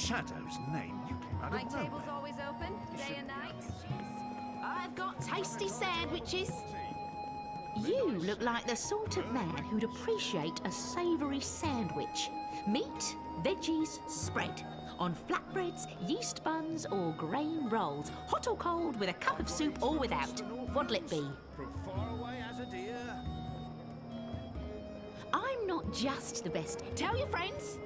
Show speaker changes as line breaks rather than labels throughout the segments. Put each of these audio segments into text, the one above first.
Shadow's name? You came out
My
of
table's
nowhere.
always open, day and night.
I've got tasty sandwiches. You look like the sort of man who'd appreciate a savoury sandwich. Meat, veggies, spread. On flatbreads, yeast buns or grain rolls. Hot or cold with a cup of soup or without. What'll it be?
From far away as a deer.
I'm not just the best. Tell your friends.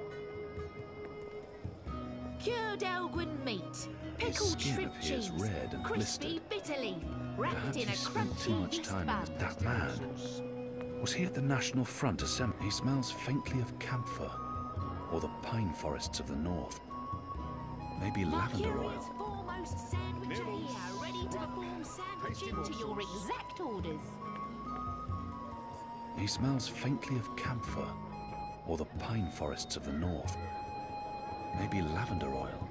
Cured Elgin meat, pickled
skin
shrimp
appears
cheese,
red and
crispy bitter leaf, wrapped
Perhaps
in a
he spent too
crunchy
much
yeast
time
bun.
with that man. Was he at the National Front assembly? He smells faintly of camphor, or the pine forests of the north. Maybe lavender
Mercurius
oil.
foremost sandwicher here, ready to perform sandwiching to your exact orders.
He smells faintly of camphor, or the pine forests of the north. Maybe lavender oil.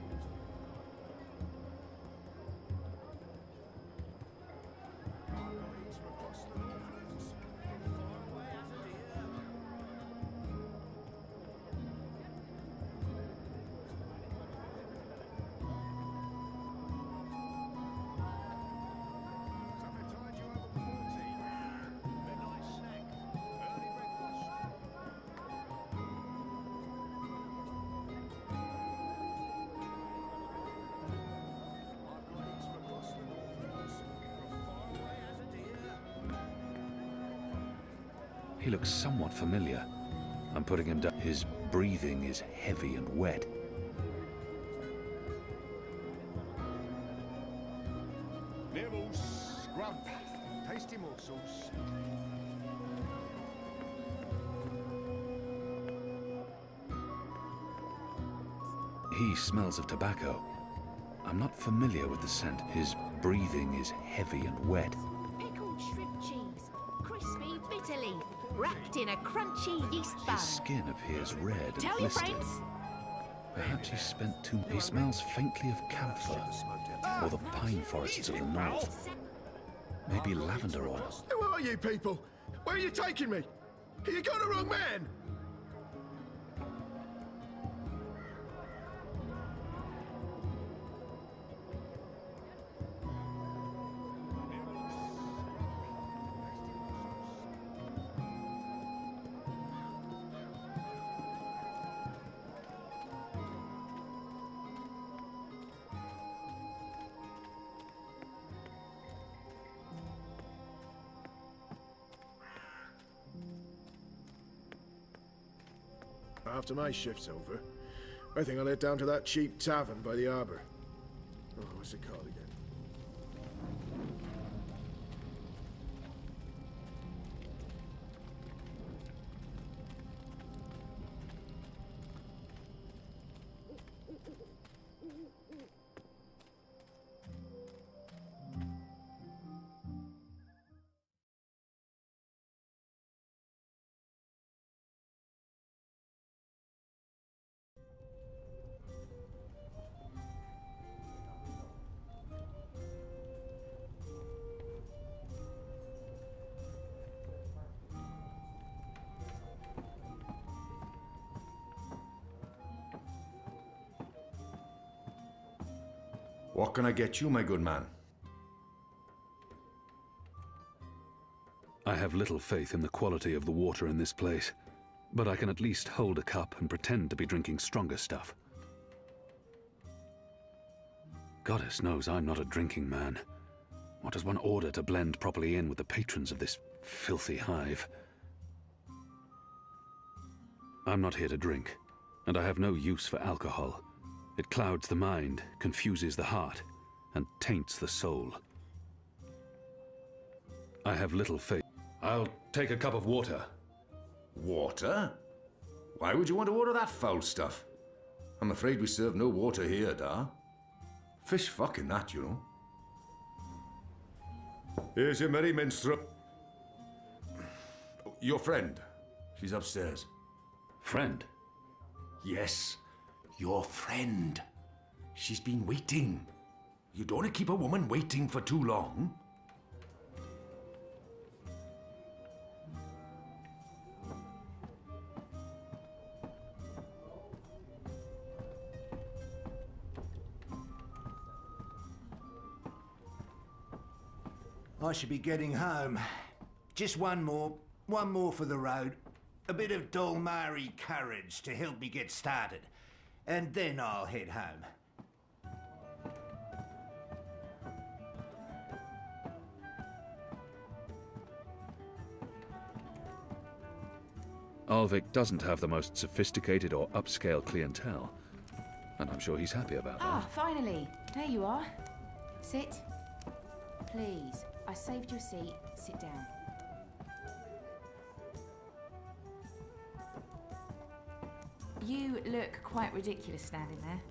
He looks somewhat familiar. I'm putting him down. His breathing is heavy and wet.
Nibbles, scrub, tasty morsels.
He smells of tobacco. I'm not familiar with the scent. His breathing is heavy and wet.
Pickled shrimp cheese, crispy bitter leaf, wrapped in a crunchy yeast bun.
His skin appears red and
Tell your
blistered.
friends.
Perhaps he spent too. He smells faintly of camphor, or the pine forests of the north. Maybe lavender oil.
Who are you people? Where are you taking me? You got the wrong man! After my shift's over, I think I'll head down to that cheap tavern by the harbour. Oh, what's it called again?
What can I get you, my good man?
I have little faith in the quality of the water in this place, but I can at least hold a cup and pretend to be drinking stronger stuff. Goddess knows I'm not a drinking man. What does one order to blend properly in with the patrons of this filthy hive? I'm not here to drink, and I have no use for alcohol. It clouds the mind, confuses the heart, and taints the soul. I have little faith. I'll take a cup of water.
Water? Why would you want to order that foul stuff? I'm afraid we serve no water here, da. Fish fucking that, you know. Here's your merry minstrel. Your friend. She's upstairs.
Friend?
Yes, your friend. She's been waiting. You don't want to keep a woman waiting for too long.
I should be getting home. Just one more for the road. A bit of Dolmari courage to help me get started. And then I'll head home.
Alvik doesn't have the most sophisticated or upscale clientele, and I'm sure he's happy about that.
Ah, finally. There you are. Sit. Please. I saved your seat. Sit down. You look quite ridiculous standing there.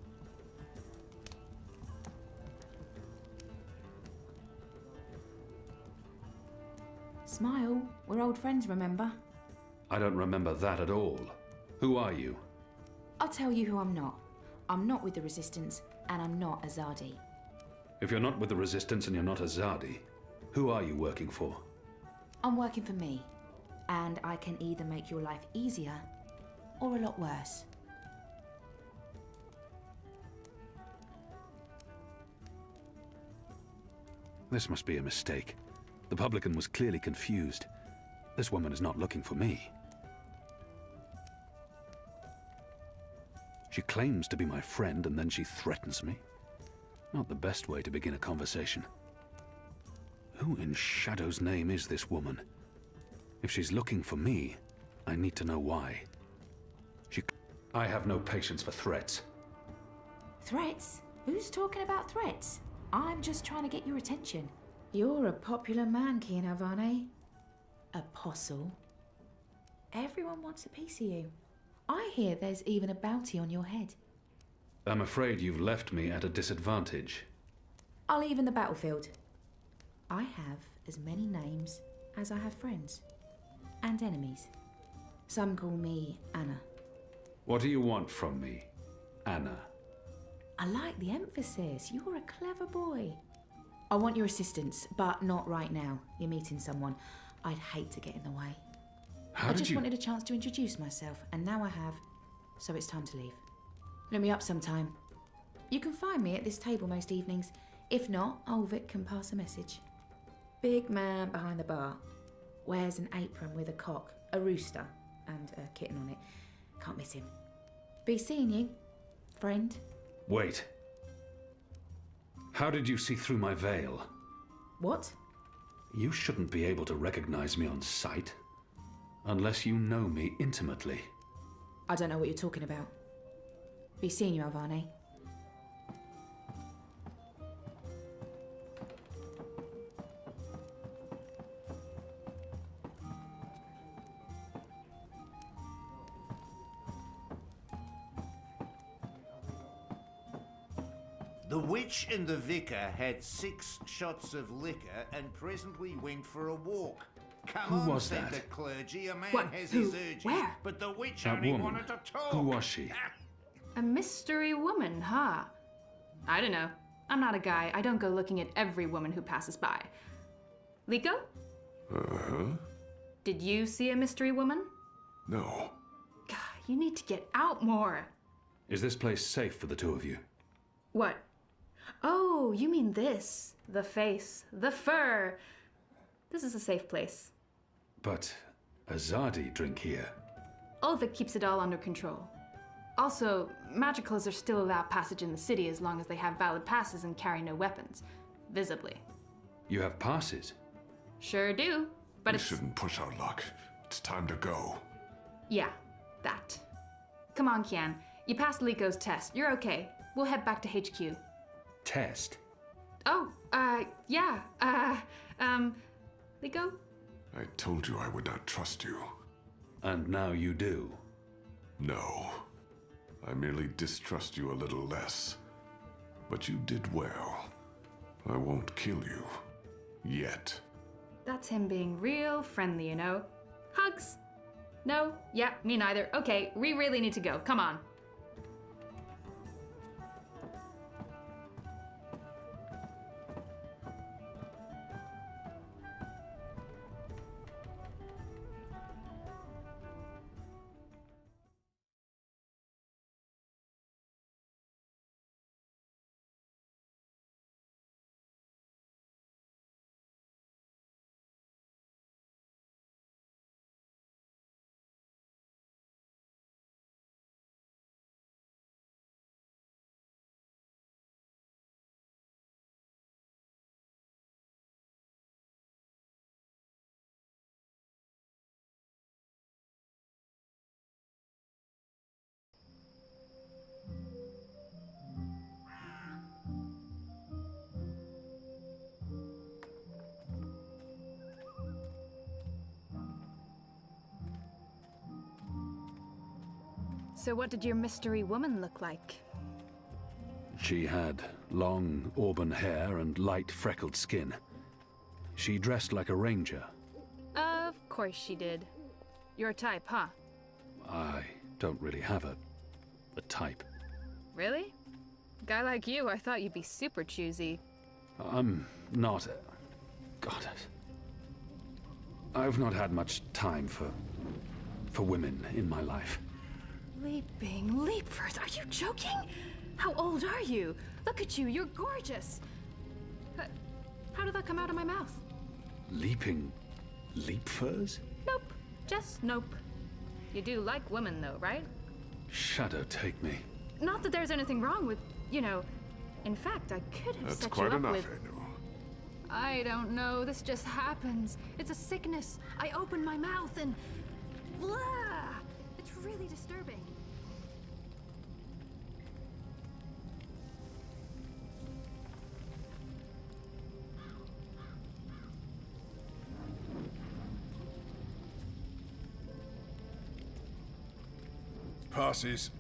Smile. We're old friends, remember?
I don't remember that at all. Who are you?
I'll tell you who I'm not. I'm not with the Resistance, and I'm not Azadi.
If you're not with the Resistance and you're not Azadi, who are you working for?
I'm working for me, and I can either make your life easier or a lot worse.
This must be a mistake. The publican was clearly confused. This woman is not looking for me. She claims to be my friend and then she threatens me. Not the best way to begin a conversation. Who in Shadow's name is this woman? If she's looking for me, I need to know why. I have no patience for threats.
Threats? Who's talking about threats? I'm just trying to get your attention. You're a popular man, Kian Havane. Apostle. Everyone wants a piece of you. I hear there's even a bounty on your head.
I'm afraid you've left me at a disadvantage.
I'll even the battlefield. I have as many names as I have friends. And enemies. Some call me Anna.
What do you want from me, Anna?
I like the emphasis. You're a clever boy. I want your assistance, but not right now. You're meeting someone. I'd hate to get in the way. I just wanted a chance to introduce myself, and now I have, so it's time to leave. Look me up sometime. You can find me at this table most evenings. If not, Ulvik can pass a message. Big man behind the bar. Wears an apron with a cock, a rooster, and a kitten on it. Can't miss him. Be seeing you, friend.
Wait. How did you see through my veil?
What?
You shouldn't be able to recognize me on sight. Unless you know me intimately.
I don't know what you're talking about. Be seeing you, Havane.
The witch and the vicar had 6 shots of liquor and presently went for a walk. Come
Who
on,
was
said
that?
the clergy. A man
What?
has
Who?
his urges,
Where?
but the witch
That
only
woman.
wanted to talk.
Who was she?
A mystery woman, huh? I don't know. I'm not a guy. I don't go looking at every woman who passes by. Liko?
Uh-huh.
Did you see a mystery woman?
No.
God, you need to get out more.
Is this place safe for the two of you?
What? Oh, you mean this. The face, the fur. This is a safe place.
But Azadi drink here.
Ulvik keeps it all under control. Also, magicals are still allowed passage in the city as long as they have valid passes and carry no weapons. Visibly.
You have passes?
Sure do, but
We
it's...
shouldn't push our luck. It's time to go.
Yeah, that. Come on, Kian. You passed Liko's test. You're okay. We'll head back to HQ.
Test?
Oh, yeah, Liko?
I told you I would not trust you.
And now you do.
No. I merely distrust you a little less. But you did well. I won't kill you. Yet.
That's him being real friendly, you know. Hugs? No? Yeah, me neither. Okay, we really need to go. Come on. So what did your mystery woman look like?
She had long auburn hair and light freckled skin. She dressed like a ranger.
Of course she did. Your type, huh?
I don't really have a type.
Really? Guy like you, I thought you'd be super choosy.
I'm not... God... I've not had much time for women in my life.
Leaping leapers, are you joking? How old are you? Look at you, you're gorgeous. How did that come out of my mouth?
Leaping leapfurs?
Nope, just nope. You do like women though, right?
Shadow take me.
Not that there's anything wrong with, you know, in fact, I could have
That's
set
quite
you up
enough,
with...
Anu.
I don't know, this just happens. It's a sickness. I open my mouth and... blah! It's really disturbing.
Passes.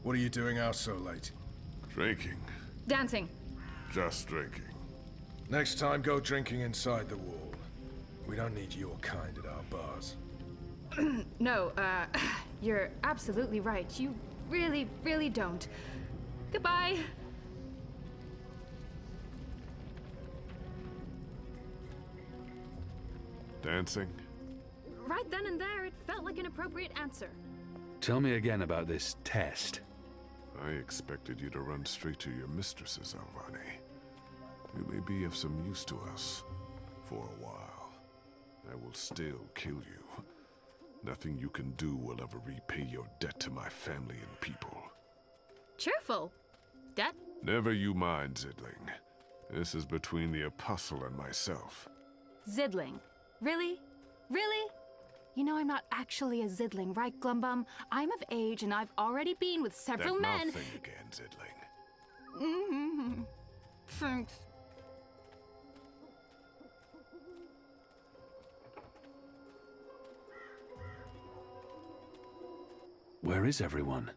What are you doing out so late?
Drinking.
Dancing.
Just drinking.
Next time, go drinking inside the wall. We don't need your kind at our bars.
No, you're absolutely right. You really, really don't. Goodbye.
Dancing?
Right then and there, it felt like an appropriate answer.
Tell me again about this test.
I expected you to run straight to your mistresses, Alvani. You may be of some use to us. For a while. I will still kill you. Nothing you can do will ever repay your debt to my family and people.
Cheerful. Debt?
Never you mind, Zidling. This is between the Apostle and myself.
Zidling. Really? Really? You know I'm not actually a Zidling, right, Glumbum? I'm of age and I've already been with several
that
men.
That thing again, Zidling.
Mm-hmm. Thanks.
Where is everyone?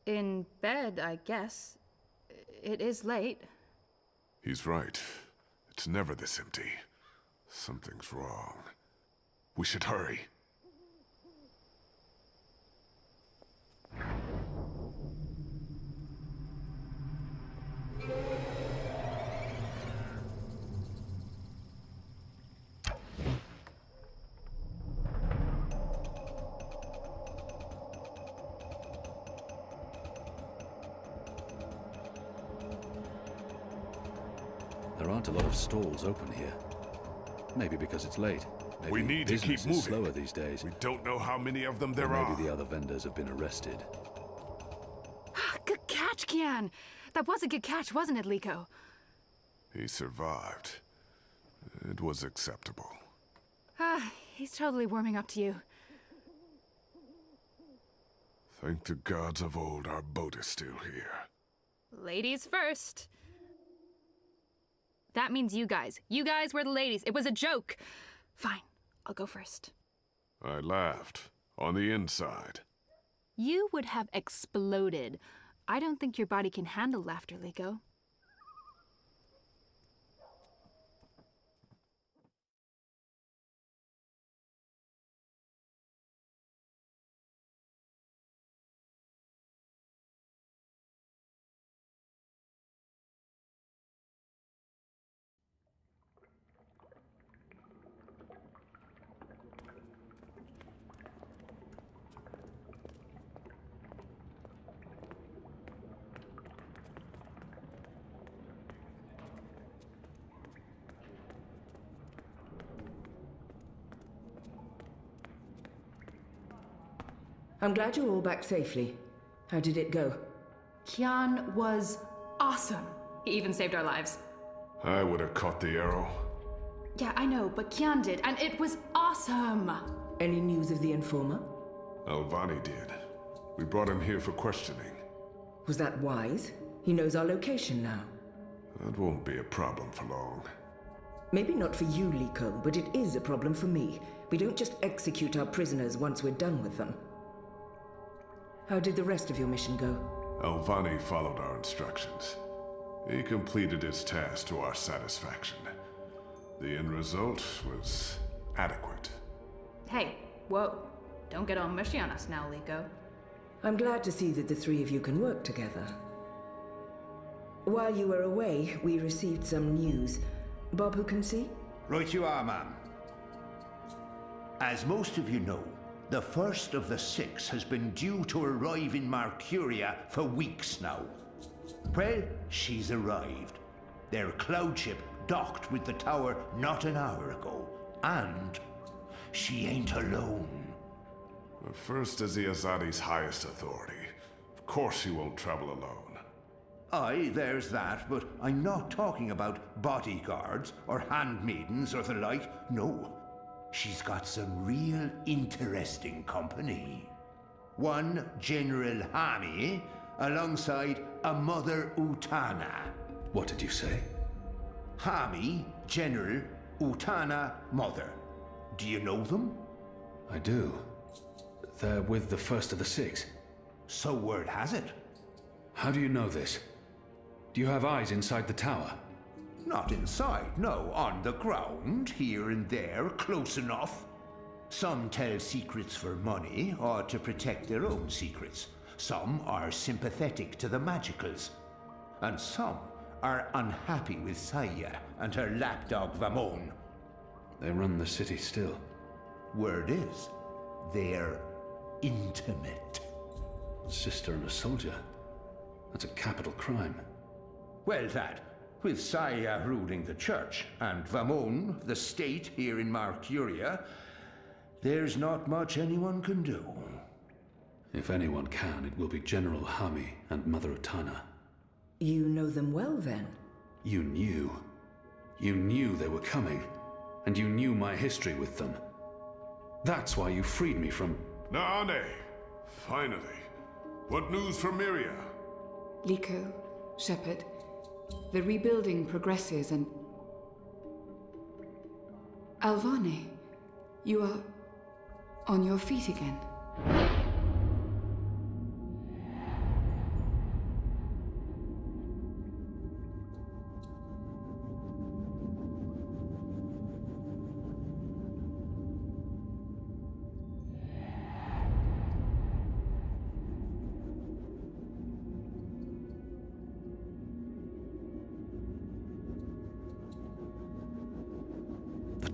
In bed, I guess. It is late.
He's right. It's never this empty. Something's wrong. We should hurry.
There aren't a lot of stalls open here. Maybe because it's late. Maybe
we need to keep
business
moving.
is slower these days.
We don't know how many of them there
Or
are.
maybe the other vendors have been arrested.
Good catch, Kian. That was a good catch, wasn't it, Liko?
He survived. It was acceptable.
He's totally warming up to you.
Thank the gods of old our boat is still here.
Ladies first. That means you guys. You guys were the ladies. It was a joke. Fine, I'll go first.
I laughed. On the inside.
You would have exploded. I don't think your body can handle laughter, Liko.
I'm glad you're all back safely. How did it go?
Kian was awesome. He even saved our lives.
I would have caught the arrow.
Yeah, I know, but Kian did, and it was awesome!
Any news of the informer?
Alvani did. We brought him here for questioning.
Was that wise? He knows our location now.
That won't be a problem for long.
Maybe not for you, Liko, but it is a problem for me. We don't just execute our prisoners once we're done with them. How did the rest of your mission go?
Alvani followed our instructions. He completed his task to our satisfaction. The end result was adequate.
Hey, whoa. Don't get all mushy on us now, Liko.
I'm glad to see that the three of you can work together. While you were away, we received some news. Bob who can see?
Right you are, ma'am. As most of you know, the first of the 6 has been due to arrive in Mercuria for weeks now. Well, she's arrived. Their cloud ship docked with the tower not an hour ago. And she ain't alone.
But first is the Azadi's highest authority. Of course she won't travel alone.
Aye, there's that, but I'm not talking about bodyguards or handmaidens or the like. No. She's got some real interesting company. One General Hani, alongside a Mother Utana.
What did you say?
Hami, General, Utana, Mother. Do you know them?
I do. They're with the first of the 6.
So word has it.
How do you know this? Do you have eyes inside the tower?
Not inside, no. On the ground, here and there, close enough. Some tell secrets for money or to protect their own secrets. Some are sympathetic to the magicals. And some are unhappy with Saya and her lapdog Vamon.
They run the city still.
Word is, they're intimate.
Sister and a soldier? That's a capital crime.
Well, that, with Saya ruling the church and Vamon, the state here in Mercuria, there's not much anyone can do.
If anyone can, it will be General Hami and Mother Utana.
You know them well, then?
You knew. You knew they were coming, and you knew my history with them. That's why you freed me from...
Naane! Finally. What news from Myria?
Liko, Shepard, the rebuilding progresses and... Alvani, you are on your feet again.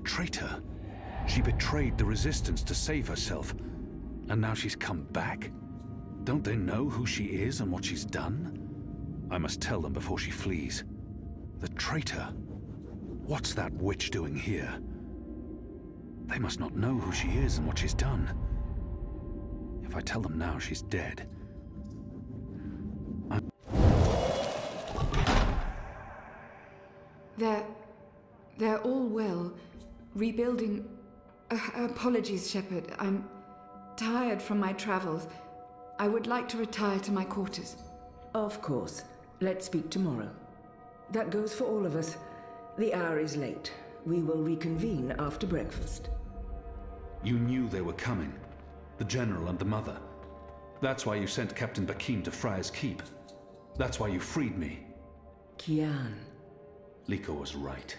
Traitor. She betrayed the Resistance to save herself, and now she's come back? Don't they know who she is and what she's done? I must tell them before she flees. The traitor? What's that witch doing here? They must not know who she is and what she's done. If I tell them now she's dead...
They're all well. Rebuilding... apologies, Shepard. I'm tired from my travels. I would like to retire to my quarters.
Of course. Let's speak tomorrow. That goes for all of us. The hour is late. We will reconvene after breakfast.
You knew they were coming. The General and the Mother. That's why you sent Captain Bakim to Friar's Keep. That's why you freed me.
Kian.
Liko was right.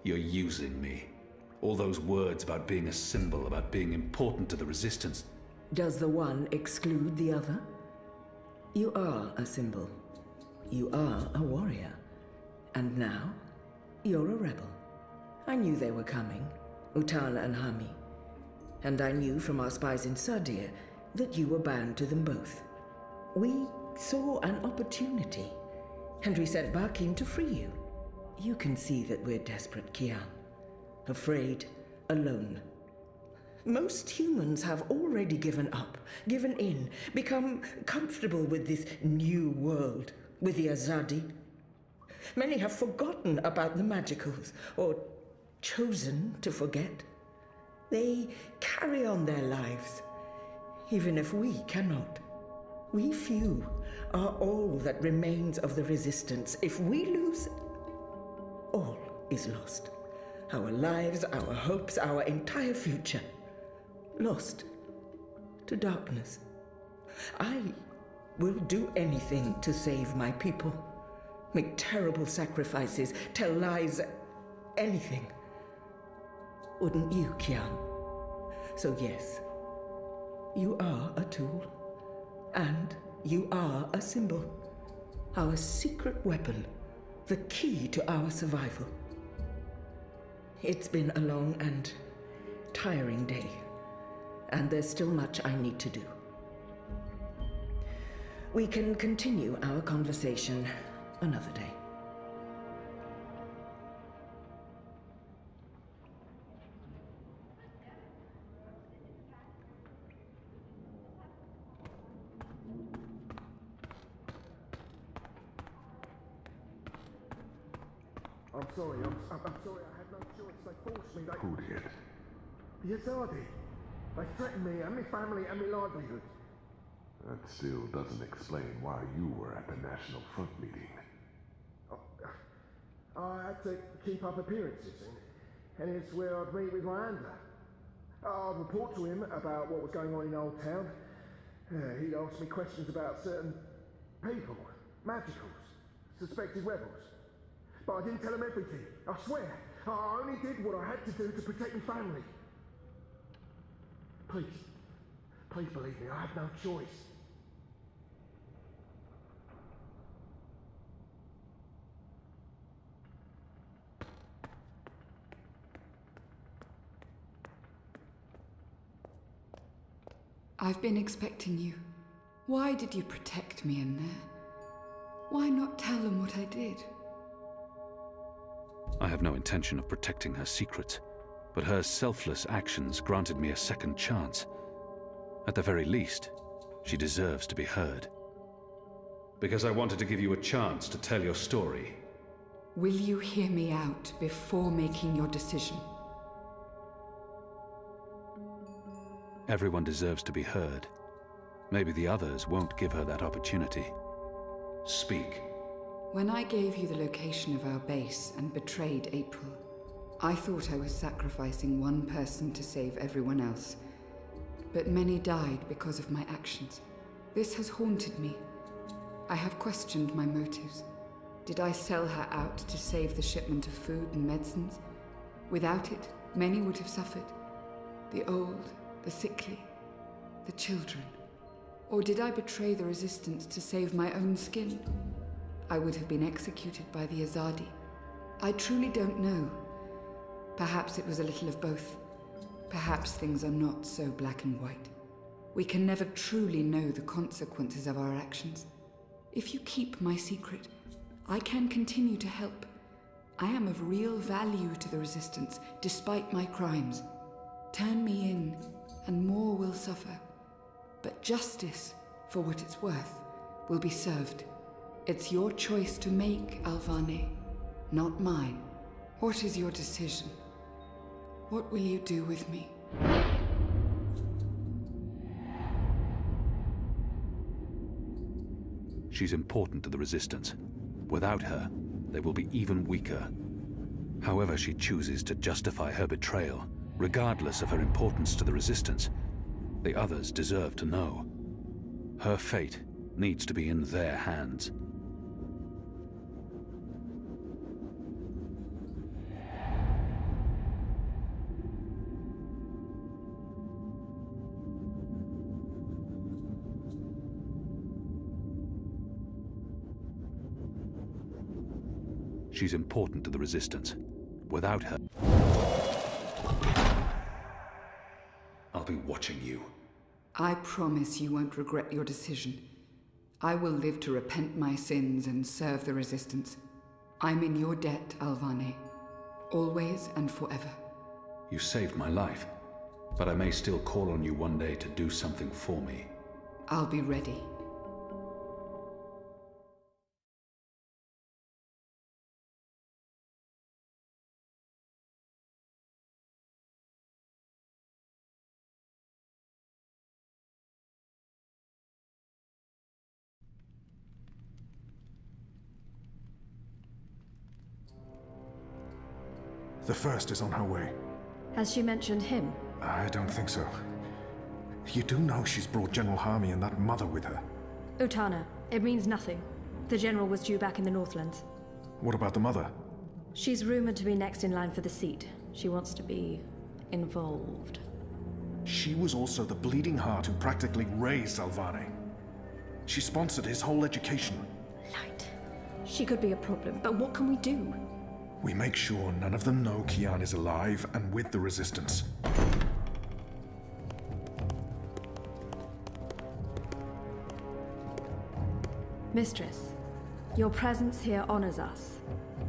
You're using me. All those words about being a symbol, about being important to the Resistance.
Does the one exclude the other? You are a symbol. You are a warrior. And now, you're a rebel. I knew they were coming, Utana and Hami. And I knew from our spies in Sardir that you were bound to them both. We saw an opportunity, and we sent Bakim to free you. You can see that we're desperate, Kian. Afraid, alone. Most humans have already given up, given in, become comfortable with this new world, with the Azadi. Many have forgotten about the magicals, or chosen to forget. They carry on their lives, even if we cannot. We few are all that remains of the Resistance. If we lose, all is lost. Our lives, our hopes, our entire future. Lost to darkness. I will do anything to save my people. Make terrible sacrifices, tell lies, anything. Wouldn't you, Kian? So yes, you are a tool, and you are a symbol. Our secret weapon, the key to our survival. It's been a long and tiring day, and there's still much I need to do. We can continue our conversation another day.
I'm sorry, I'm sorry, I had no choice. They forced me,
Who did?
The Azadi. They threatened me and my family and my livelihood.
That still doesn't explain why you were at the National Front meeting.
I had to keep up appearances, and it's where I'd meet with Miranda. I'd report to him about what was going on in Old Town. He'd ask me questions about certain people, magicals, suspected rebels. But I didn't tell him everything, I swear. I only did what I had to do to protect my family. Please believe me, I had no choice.
I've been expecting you. Why did you protect me in there? Why not tell them what I did?
I have no intention of protecting her secrets, but her selfless actions granted me a second chance. At the very least, she deserves to be heard. Because I wanted to give you a chance to tell your story.
Will you hear me out before making your decision?
Everyone deserves to be heard. Maybe the others won't give her that opportunity. Speak.
When I gave you the location of our base and betrayed April, I thought I was sacrificing one person to save everyone else. But many died because of my actions. This has haunted me. I have questioned my motives. Did I sell her out to save the shipment of food and medicines? Without it, many would have suffered. The old, the sickly, the children. Or did I betray the resistance to save my own skin? I would have been executed by the Azadi. I truly don't know. Perhaps it was a little of both. Perhaps things are not so black and white. We can never truly know the consequences of our actions. If you keep my secret, I can continue to help. I am of real value to the Resistance, despite my crimes. Turn me in, and more will suffer. But justice, for what it's worth, will be served. It's your choice to make, Alvane, not mine. What is your decision? What will you do with me?
She's important to the Resistance. Without her, they will be even weaker. However she chooses to justify her betrayal, regardless of her importance to the Resistance, the others deserve to know. Her fate needs to be in their hands. She's important to the Resistance. Without her, I'll be watching you.
I promise you won't regret your decision. I will live to repent my sins and serve the Resistance. I'm in your debt, Alvane. Always and forever.
You saved my life, but I may still call on you one day to do something for me.
I'll be ready.
The first is on her way.
Has she mentioned him?
I don't think so. You do know she's brought General Harmy and that mother with her.
Utana, it means nothing. The General was due back in the Northlands.
What about the mother?
She's rumored to be next in line for the seat. She wants to be involved.
She was also the bleeding heart who practically raised Alvane. She sponsored his whole education.
Light. She could be a problem, but what can we do?
We make sure none of them know Kian is alive and with the Resistance.
Mistress, your presence here honors us.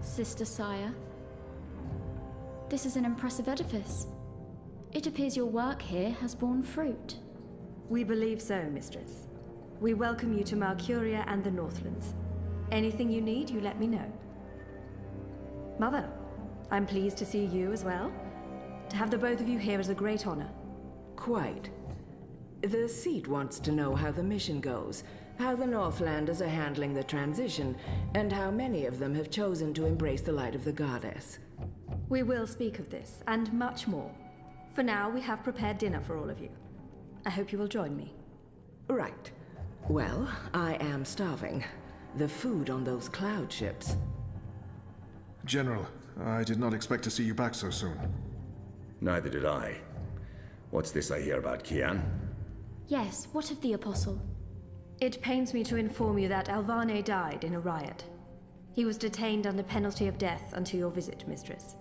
Sister Sire, this is an impressive edifice. It appears your work here has borne fruit.
We believe so, Mistress. We welcome you to Malcuria and the Northlands. Anything you need, you let me know. Mother, I'm pleased to see you as well. To have the both of you here is a great honor.
Quite. The seat wants to know how the mission goes, how the Northlanders are handling the transition, and how many of them have chosen to embrace the light of the goddess.
We will speak of this, and much more. For now, we have prepared dinner for all of you. I hope you will join me.
Right. Well, I am starving. The food on those cloud ships.
General, I did not expect to see you back so soon.
Neither did I. What's this I hear about Kian?
Yes, what of the Apostle?
It pains me to inform you that Alvane died in a riot. He was detained under penalty of death until your visit, Mistress.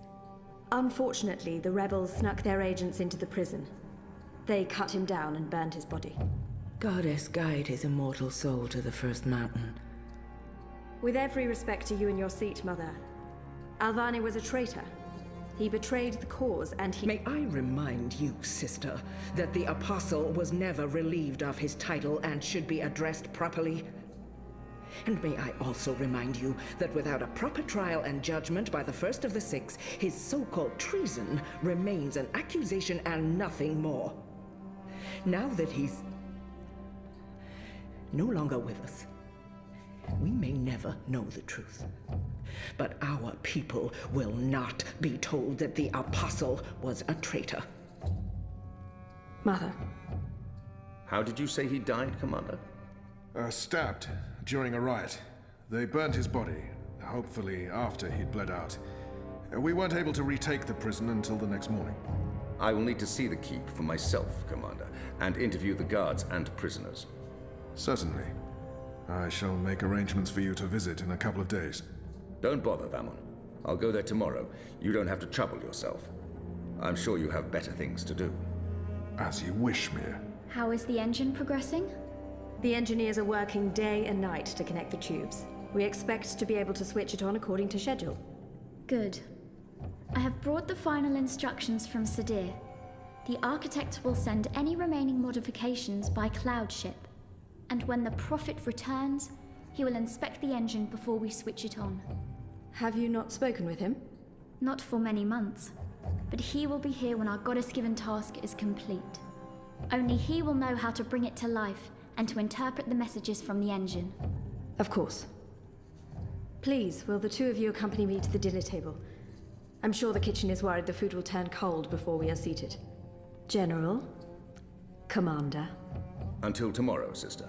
Unfortunately, the rebels snuck their agents into the prison. They cut him down and burned his body.
Goddess guide his immortal soul to the first mountain.
With every respect to you and your seat, Mother, Alvane was a traitor. He betrayed the cause and he—
May I remind you, sister, that the Apostle was never relieved of his title and should be addressed properly? And may I also remind you that without a proper trial and judgment by the first of the six, his so-called treason remains an accusation and nothing more. Now that he's no longer with us, we may never know the truth. But our people will not be told that the Apostle was a traitor.
Mother.
How did you say he died, Commander?
Stabbed during a riot. They burned his body, hopefully after he'd bled out. We weren't able to retake the prison until the next morning.
I will need to see the keep for myself, Commander, and interview the guards and prisoners.
Certainly. I shall make arrangements for you to visit in a couple of days.
Don't bother, Vamon. I'll go there tomorrow. You don't have to trouble yourself. I'm sure you have better things to do.
As you wish, Mir.
How is the engine progressing?
The engineers are working day and night to connect the tubes. We expect to be able to switch it on according to schedule.
Good. I have brought the final instructions from Sadir. The architect will send any remaining modifications by cloud ship. And when the Prophet returns, he will inspect the engine before we switch it on.
Have you not spoken with him?
Not for many months, but he will be here when our goddess-given task is complete. Only he will know how to bring it to life and to interpret the messages from the engine.
Of course. Please, will the two of you accompany me to the dinner table? I'm sure the kitchen is worried the food will turn cold before we are seated. General, Commander.
Until tomorrow, sister.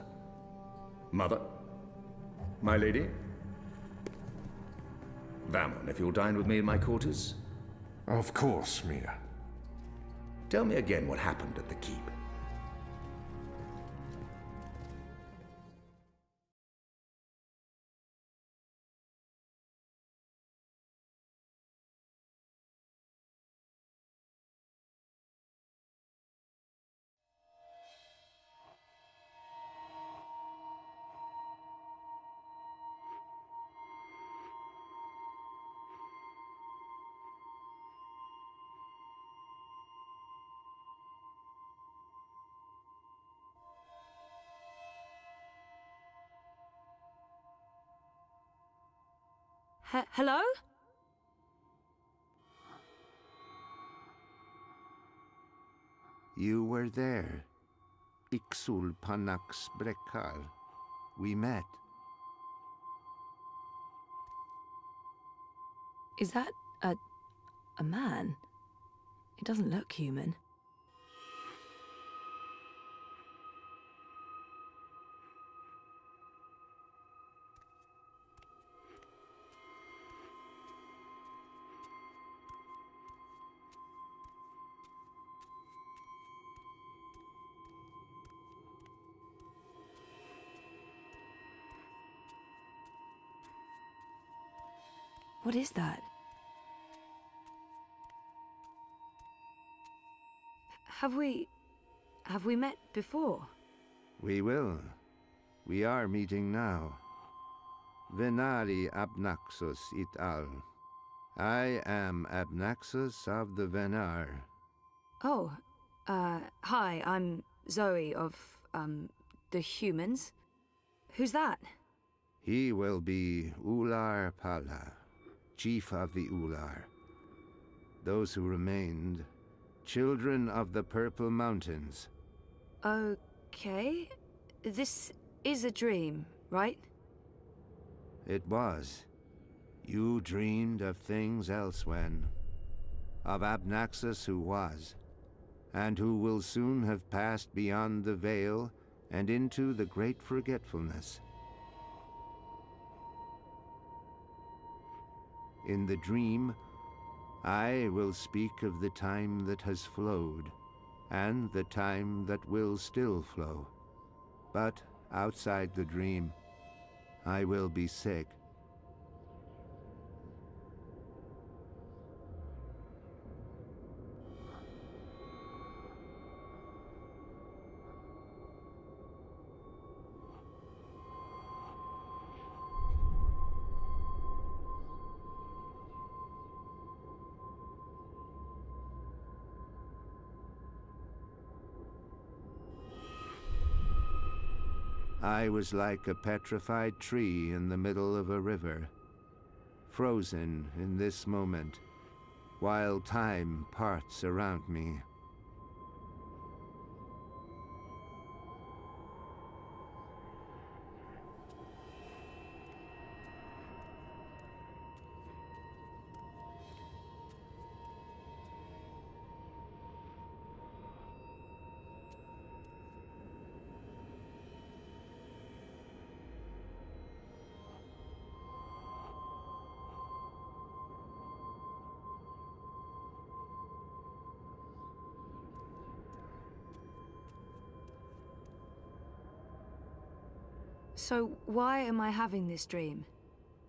Mother? My lady? Vamon, if you'll dine with me in my quarters?
Of course, Mia.
Tell me again what happened at the keep.
Hello?
You were there. Ixul Panax Brekal. We met.
Is that a man? It doesn't look human.
What is that? Have we met before?
We will. We are meeting now. Venari Abnaxus et al. I am Abnaxus of the Venar.
Oh, hi, I'm Zoe of, the humans. Who's that?
He will be Ular Pala, chief of the Ular. Those who remained, children of the Purple Mountains.
Okay. This is a dream, right?
It was. You dreamed of things else when. Of Abnaxus who was, and who will soon have passed beyond the veil and into the great forgetfulness. In the dream, I will speak of the time that has flowed, and the time that will still flow. But outside the dream, I will be sick. I was like a petrified tree in the middle of a river, frozen in this moment, while time parts around me.
So why am I having this dream?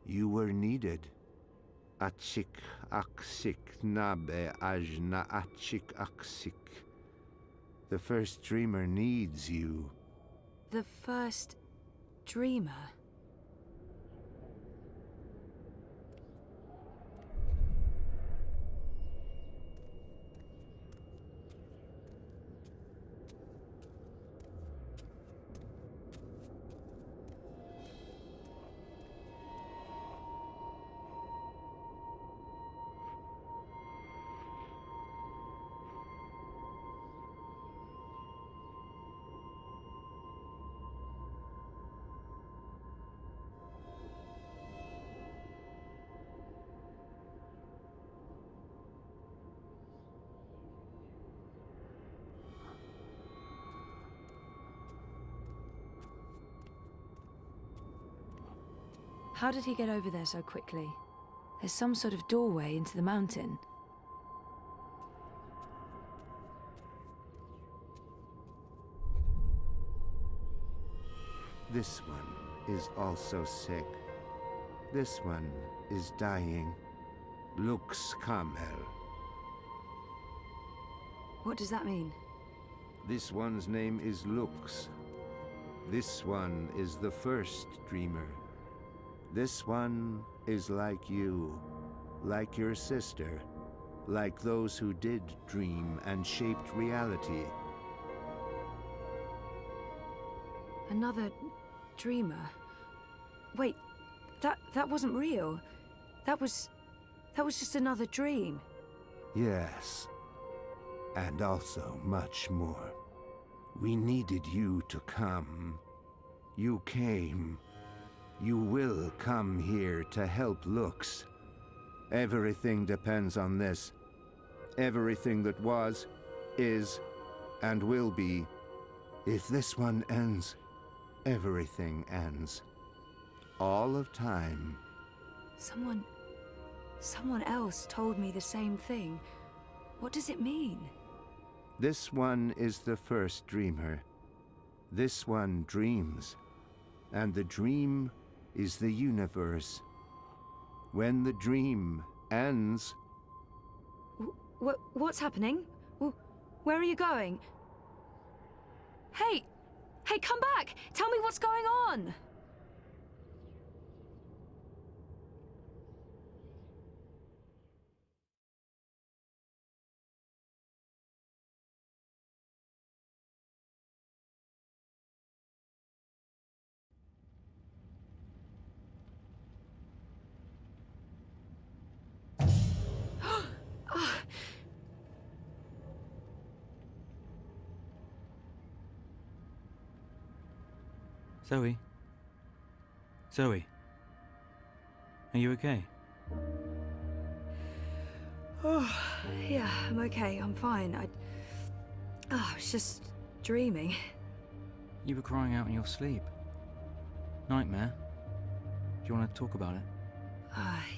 You were needed. Achik aksik nabe ajna achik aksik. The first dreamer needs you.
The first dreamer? How did he get over there so quickly? There's some sort of doorway into the mountain.
This one is also sick. This one is dying. Lux Kamel.
What does that mean?
This one's name is Lux. This one is the first dreamer. This one is like you, like your sister, like those who did dream and shaped reality.
Another dreamer? Wait, that wasn't real. That was just another dream.
Yes, and also much more. We needed you to come. You came. You will come here to help Lux. Everything depends on this. Everything that was, is, and will be. If this one ends, everything ends. All of time.
Someone else told me the same thing. What does it mean?
This one is the first dreamer. This one dreams. And the dream is the universe. When the dream ends...
What's happening? Where are you going? Hey! Hey, come back! Tell me what's going on!
Zoe? Zoe? Are you okay?
Oh, yeah, I'm okay. I'm fine. I was just dreaming.
You were crying out in your sleep. Nightmare? Do you want to talk about it?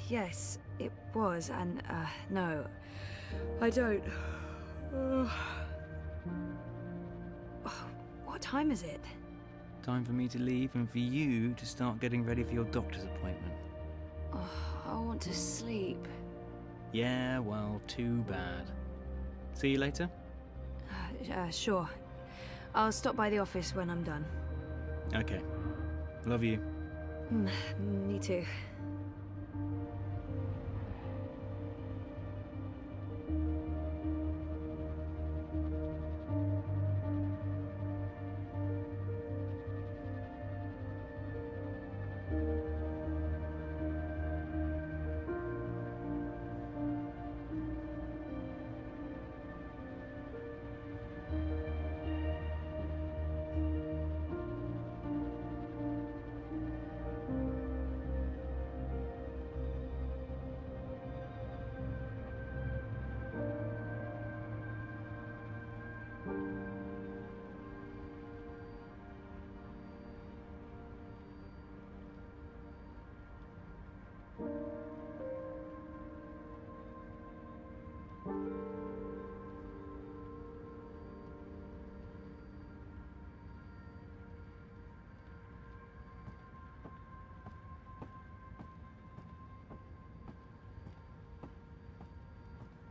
Yes, it was, and, no. I don't. What time is it?
Time for me to leave and for you to start getting ready for your doctor's appointment.
Oh, I want to sleep.
Yeah, well, too bad. See you later?
Sure. I'll stop by the office when I'm done.
Okay. Love you.
Me too.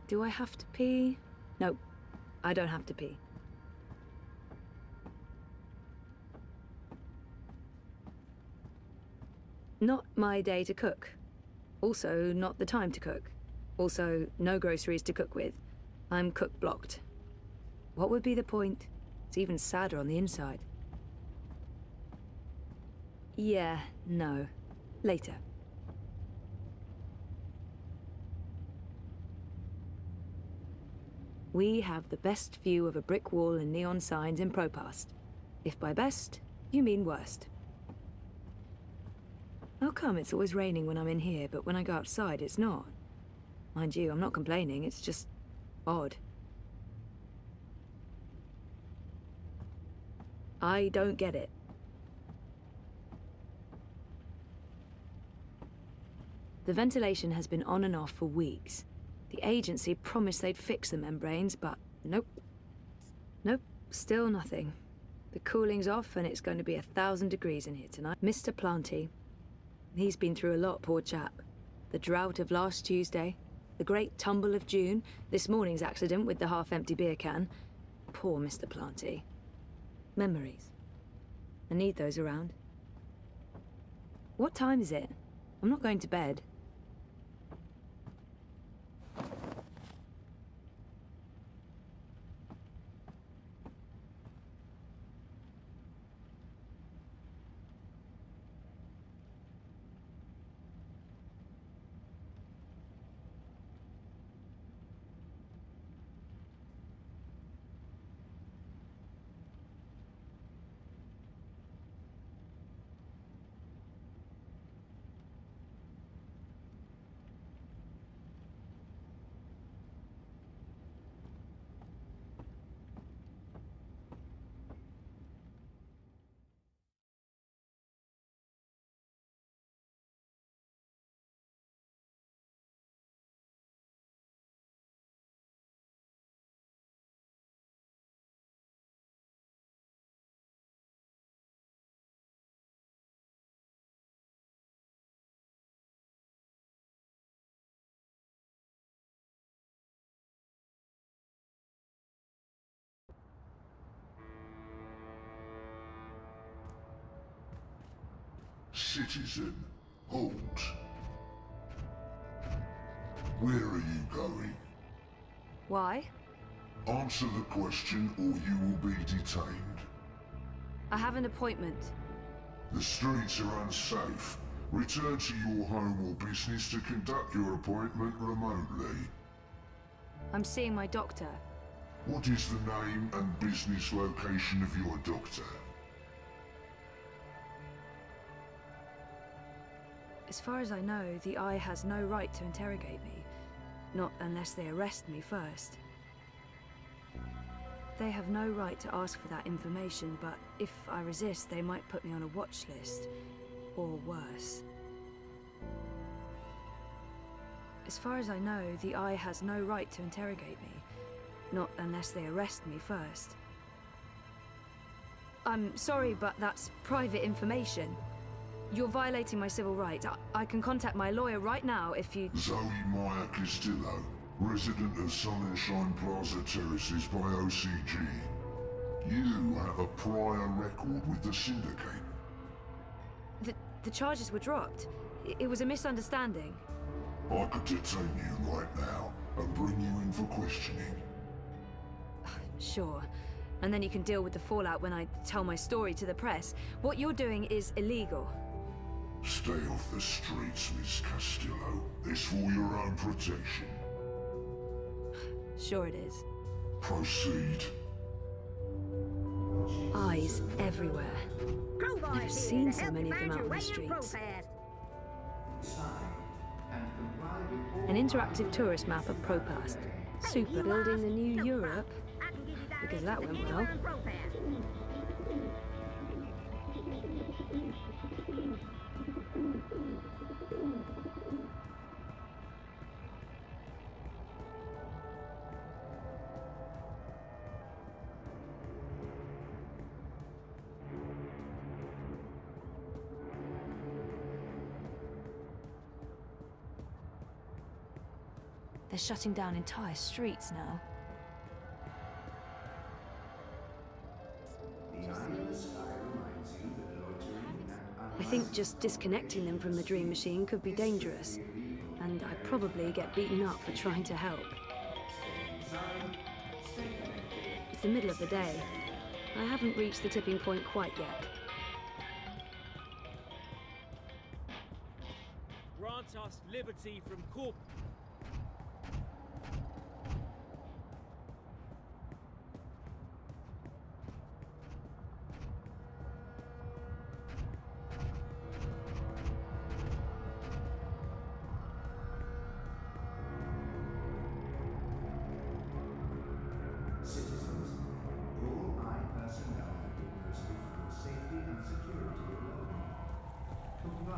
Do I have to pee? No, I don't have to pee. Not my day to cook. Also, not the time to cook. Also, no groceries to cook with. I'm cook blocked. What would be the point? It's even sadder on the inside. Yeah, no. Later. We have the best view of a brick wall and neon signs in Propast. If by best, you mean worst. How come it's always raining when I'm in here, but when I go outside it's not? Mind you, I'm not complaining, it's just odd. I don't get it. The ventilation has been on and off for weeks. The agency promised they'd fix the membranes, but nope. Nope, still nothing. The cooling's off and it's going to be 1,000 degrees in here tonight. Mr. Planty, he's been through a lot, poor chap. The drought of last Tuesday, the great tumble of June, this morning's accident with the half-empty beer can. Poor Mr. Planty. Memories. I need those around. What time is it? I'm not going to bed.
Citizen, halt. Where are you going?
Why?
Answer the question or you will be detained.
I have an appointment.
The streets are unsafe. Return to your home or business to conduct your appointment remotely.
I'm seeing my doctor.
What is the name and business location of your doctor?
As far as I know, the Eye has no right to interrogate me. Not unless they arrest me first. They have no right to ask for that information, but if I resist, they might put me on a watch list. Or worse. As far as I know, the Eye has no right to interrogate me. Not unless they arrest me first. I'm sorry, but that's private information. You're violating my civil rights. I can contact my lawyer right now if you...
Zoe Meyer Castillo, resident of Sunshine Plaza Terraces by OCG. You have a prior record with the Syndicate.
The charges were dropped. It was a misunderstanding.
I could detain you right now and bring you in for questioning.
Sure. And then you can deal with the fallout when I tell my story to the press. What you're doing is illegal.
Stay off the streets, Miss Castillo. It's for your own protection.
Sure it is.
Proceed.
Eyes everywhere. Never seen so many of them out on the streets. An interactive tourist map of Propast. Super. Building the new Europe? Because that went well. They're shutting down entire streets now. I think just disconnecting them from the Dream Machine could be dangerous, and I'd probably get beaten up for trying to help. It's the middle of the day. I haven't reached the tipping point quite yet.
Grant us liberty from corp.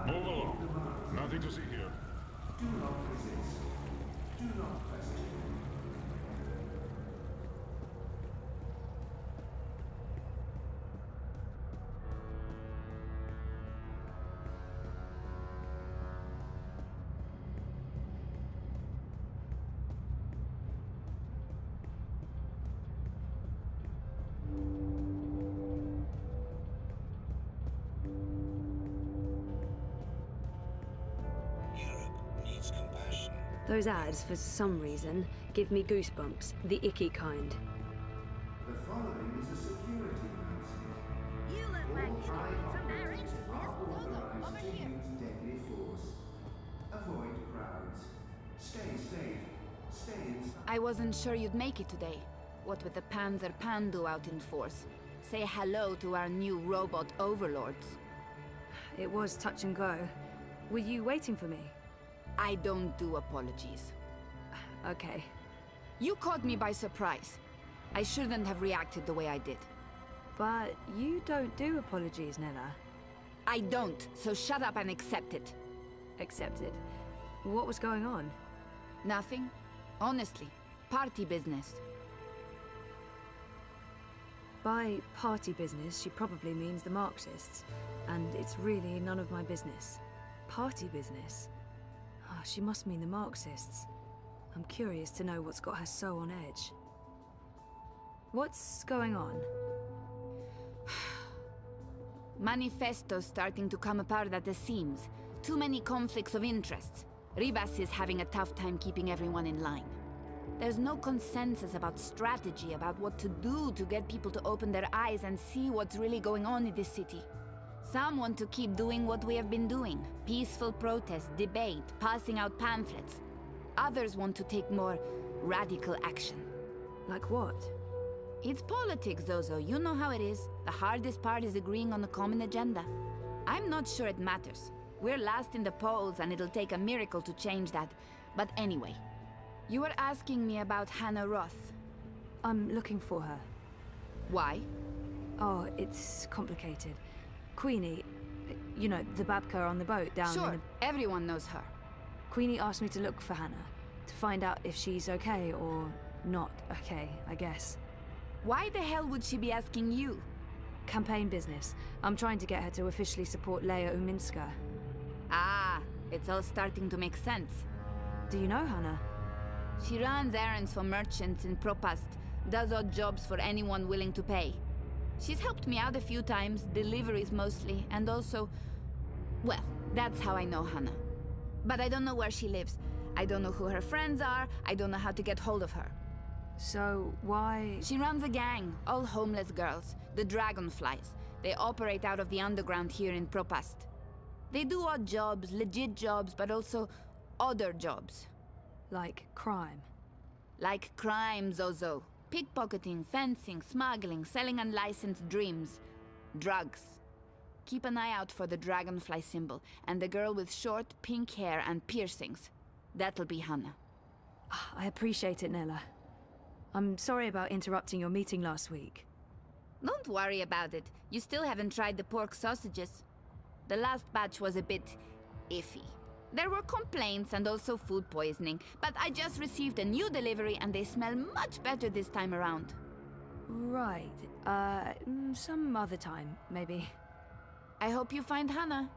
Move along. Nothing to see here.
Do not resist. Do not question.
Those ads, for some reason, give me goosebumps, the icky kind.
The following is a security announcement.
You look like you can get some directions,
Authorized to use deadly force. Avoid crowds. Stay safe. Stay inside.
I wasn't sure you'd make it today. What with the Panzer Pandu out in force. Say hello to our new robot overlords.
It was touch and go. Were you waiting for me?
I don't do apologies.
Okay.
You caught me by surprise. I shouldn't have reacted the way I did.
But you don't do apologies, Nella.
I don't, so shut up and accept it.
Accepted. What was going on?
Nothing. Honestly. Party business.
By party business, she probably means the Marxists. And it's really none of my business. Party business? Oh, she must mean the Marxists. I'm curious to know what's got her so on edge. What's going on?
Manifesto's starting to come apart at the seams. Too many conflicts of interests. Ribas is having a tough time keeping everyone in line. There's no consensus about strategy, about what to do to get people to open their eyes and see what's really going on in this city. Some want to keep doing what we have been doing. Peaceful protest, debate, passing out pamphlets. Others want to take more radical action.
Like what?
It's politics, Zozo. You know how it is. The hardest part is agreeing on a common agenda. I'm not sure it matters. We're last in the polls and it'll take a miracle to change that. But anyway, you were asking me about Hannah Roth.
I'm looking for her.
Why?
Oh, it's complicated. Queenie, you know, the Babka on the boat down
Sure,
in
everyone knows her.
Queenie asked me to look for Hannah, to find out if she's okay or not okay, I guess.
Why the hell would she be asking you?
Campaign business. I'm trying to get her to officially support Leia Uminska.
Ah, it's all starting to make sense.
Do you know Hannah?
She runs errands for merchants in Propast, does odd jobs for anyone willing to pay. She's helped me out a few times, deliveries mostly, and also... Well, that's how I know Hannah. But I don't know where she lives. I don't know who her friends are. I don't know how to get hold of her.
So, why...
She runs a gang, all homeless girls, the Dragonflies. They operate out of the underground here in Propast. They do odd jobs, legit jobs, but also other jobs.
Like crime?
Like crime, Zozo. Pickpocketing, fencing, smuggling, selling unlicensed dreams. Drugs. Keep an eye out for the dragonfly symbol, and the girl with short, pink hair and piercings. That'll be Hannah.
I appreciate it, Nella. I'm sorry about interrupting your meeting last week.
Don't worry about it. You still haven't tried the pork sausages. The last batch was a bit iffy. There were complaints and also food poisoning, but I just received a new delivery and they smell much better this time around.
Right. Some other time, maybe.
I hope you find Hannah.